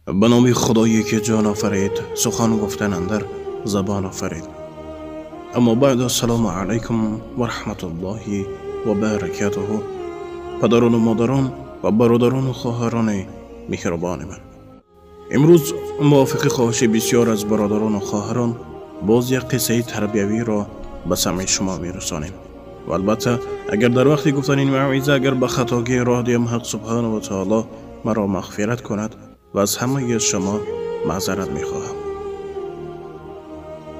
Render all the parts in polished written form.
به نام خدایی که جان آفرید، سخن گفتن اندر زبان آفرید. اما بعد، السلام علیکم و رحمت الله و برکاته. پدران و مادران و برادران و خواهران مهربان من، امروز موافق خواهش بسیار از برادران و خواهران باز یک قصه تربیوی را به سمع شما میرسانیم. و البته اگر در وقت گفتن این موعظه اگر به خطاگی راه دیم، حق سبحانه و تعالی مرا مغفرت کند و از همه شما معذرت میخواهم.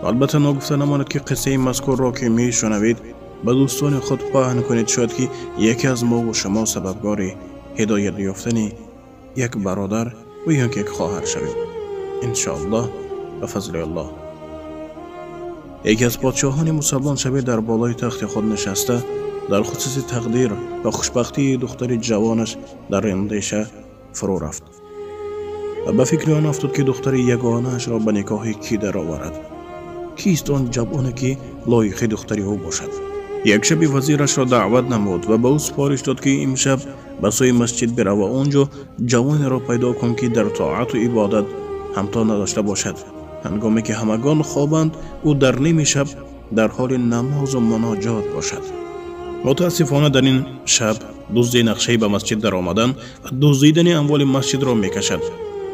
البته نگفته نماند که قصه مذکور را که میشنوید به دوستان خود پهن کنید، شاید که یکی از ما و شما سببگار هدایت یافتن یک برادر و یک خواهر شوید انشاءالله و فضل الله. یکی از پادشاهان مسلمان شبه در بالای تخت خود نشسته در خصوص تقدیر و خوشبختی دختر جوانش در اندیشه فرو رفت و به فکر آن افتاد که دختر یگانه‌اش را به نکاح کی در آورد. کیست آن جوانی که لایق دختری او باشد؟ یک شب وزیرش را دعوت نمود و به او سپارش داد که امشب به سوی مسجد بره و آنجا جوانی را پیدا کن که در طاعت و عبادت همتا نداشته باشد. هنگامی که همگان خوابند او در نیم شب در حال نماز و مناجات باشد. متاسفانه در این شب دزد نقشه‌ای به مسجد در آمدن و دزدیدن اموال مسجد را میکشد.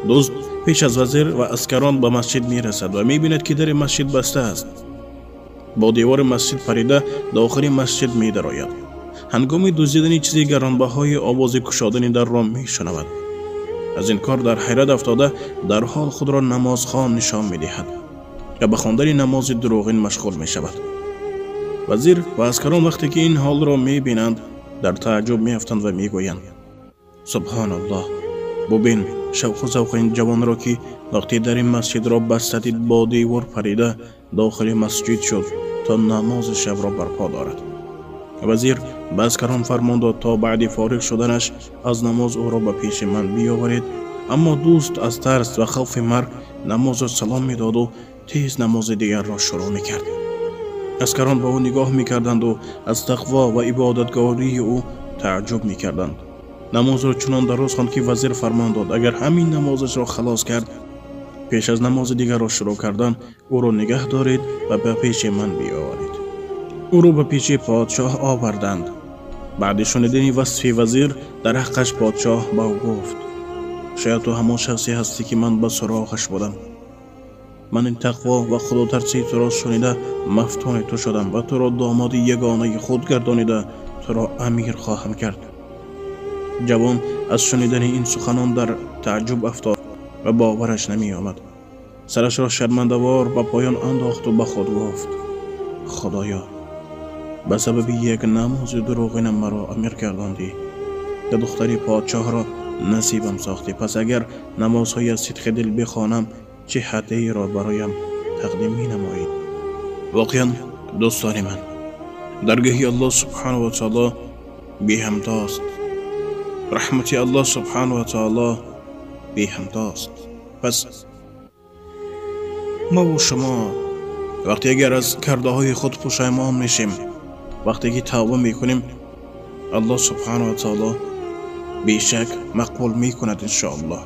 دزد پیش از وزیر و عسکران به مسجد میرسد و میبیند که در مسجد بسته است. با دیوار مسجد پریده داخل مسجد میدراید. هنگام دزدیدن چیزی گرانبهای آواز گشادن در را میشنود. از این کار در حیرت افتاده در حال خود را نمازخوان نشان میدهد و به خواندن نماز دروغین مشغول میشود. وزیر و عسکران وقتی که این حال را میبینند در تعجب میافتند و میگویند سبحان الله، ببین شوق و ذوق این جوان را که وقتی در این مسجد را بسته با دیوار پریده داخل مسجد شد تا نماز شب را برپا دارد. وزیر به عسکران فرمان داد تا بعد فارغ شدنش از نماز او را به پیش من بیاورید، اما دوست از ترس و خوف مرگ نماز را سلام میداد و تیز نماز دیگر را شروع میکرد. عسکران به او نگاه میکردند و از تقوا و عبادتگاری او تعجب میکردند. نماز را چنان درست خواند که وزیر فرمان داد اگر همین نمازش را خلاص کرد پیش از نماز دیگر را شروع کردن او را نگه دارید و به پیش من بیاورید. او را به پیش پادشاه آوردند. بعد شنیدن وصف وزیر در حقش پادشاه به او گفت شاید تو همان شخصی هستی که من به سراغش بودم. من این تقوا و خدا ترسی تو را شنیده مفتون تو شدم و تو را داماد یگانه خود گردانیده تو را امیر خواهم کرد. جوان از شنیدن این سخنان در تعجب افتاد و باورش نمی آمد. سرش را شرمنده‌وار به پایان انداخت و به خود گفت خدایا، به سبب یک نماز دروغین مرا امیر گرداندی و دختری پادشاه را نصیبم ساختی. پس اگر نمازهای از صدق دل بخوانم چه هدیه‌ای را برایم تقدیم می نمایید؟ واقعا دوستان من، درگاه الله سبحانه و تعالی بی همتاست. رحمت الله سبحانه و تعالی بی همتاست. پس ما و شما وقتی اگر از کرده های خود پشیمان میشیم، وقتی که توبه میکنیم، الله سبحانه و تعالی بیشک مقبول میکند انشاءالله.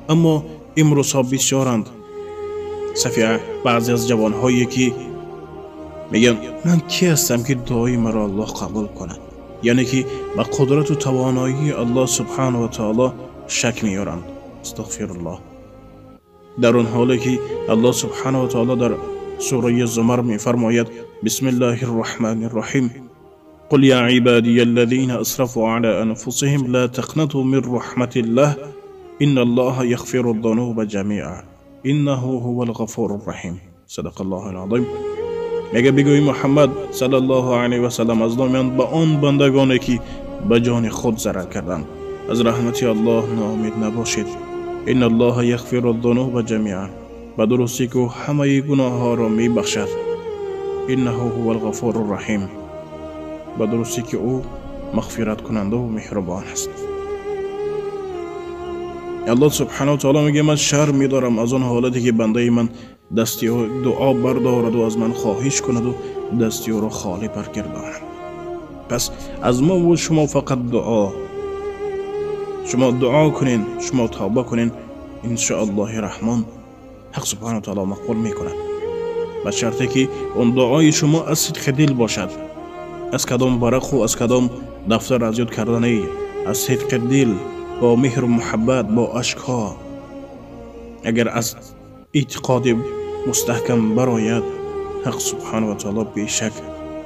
اما امروز ها بسیارند صفیه بعضی از جوان هایی که میگن من کی هستم که دعای مرا الله قبول کند، یعنی که به قدرت و توانایی الله سبحانه و تعالی شک میارند. استغفر الله. در اون حالی که الله سبحانه و تعالی در سوره زمر میفرماید بسم الله الرحمن الرحیم قل یا عبادی الذین اسرفوا علی انفسهم لا تقنطوا من رحمت الله ان الله یغفر الذنوب جمیعا انه هو الغفور الرحیم. صدق الله العظیم. میگه بگوی محمد صلی الله علیه و سلم از نامیان به آن بندگانی که به جان خود ضرر کردند از رحمت الله ناامید نباشید. ان الله یغفر الذنوب جمیعا، به درستی که همه گناه ها را می بخشد. انه هو الغفور الرحیم، به درستی که او مغفرت کننده و مهربان است. الله سبحانه و تعالی میگه من شرم میدارم از آن حالتی که بنده من دستی و دعا بردارد و از من خواهش کند و دستی او را خالی برگرداند. پس از ما و شما فقط شما دعا کنین، شما توبه کنین انشاءالله رحمان حق سبحانه و تعالی مقبول میکند، به شرطی که اون دعای شما از صدق دل باشد، از کدام برق و از کدام دفتر از یاد کردنی، از صدق دل با مهر و محبت با اشکها. اگر از اعتقاد مستحکم براید، حق سبحانه و تعالی بیشک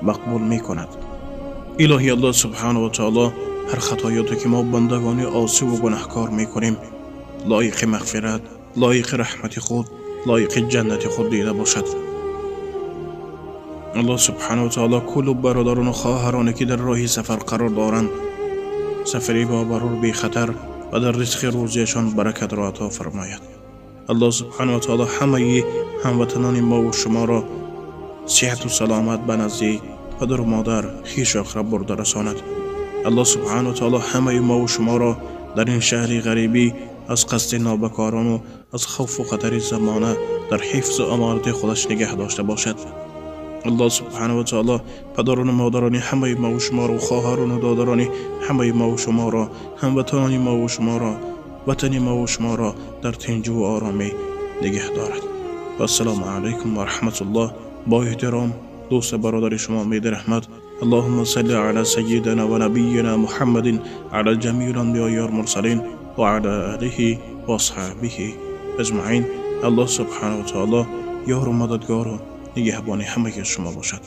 مقبول میکند. الهی الله سبحانه و تعالی هر خطایاتی که ما بندگان عاصی و گناهکار میکنیم لایق مغفرت، لایق رحمت خود، لایق جنت خود دیده باشد. الله سبحانه و تعالی کل برادران و خواهرانی که در راه سفر قرار دارند سفری با برور بی خطر و در رزق روزیشان برکت را عطا فرماید. الله سبحانه و تعالی همه هموطنان ما و شما را صحت و سلامت به نزد پدر و مادر، خویش و اقرب برده رساند. الله سبحانه و تعالی همه ما و شما را در این شهر غریبی از قصد نابکاران و از خوف و خطر زمانه در حفظ و امانت خودش نگه داشته باشد. الله سبحانه و تعالی پدران و مادران همه ما و شما را و خواهران و دادران همه ما و شما را، هموطنان ما و شما را، وطن ما و شما را در تنج و آرامی نگه دارد. و السلام علیکم و رحمت الله. با احترام دوست برادر شما امید رحمت. اللهم صل على سيدنا و نبینا محمد على جميع الانبیاء والمرسلین و على آله و اصحابه اجمعین. الله سبحانه و تعالی یار و مددگار و نگهبان همه شما باشد.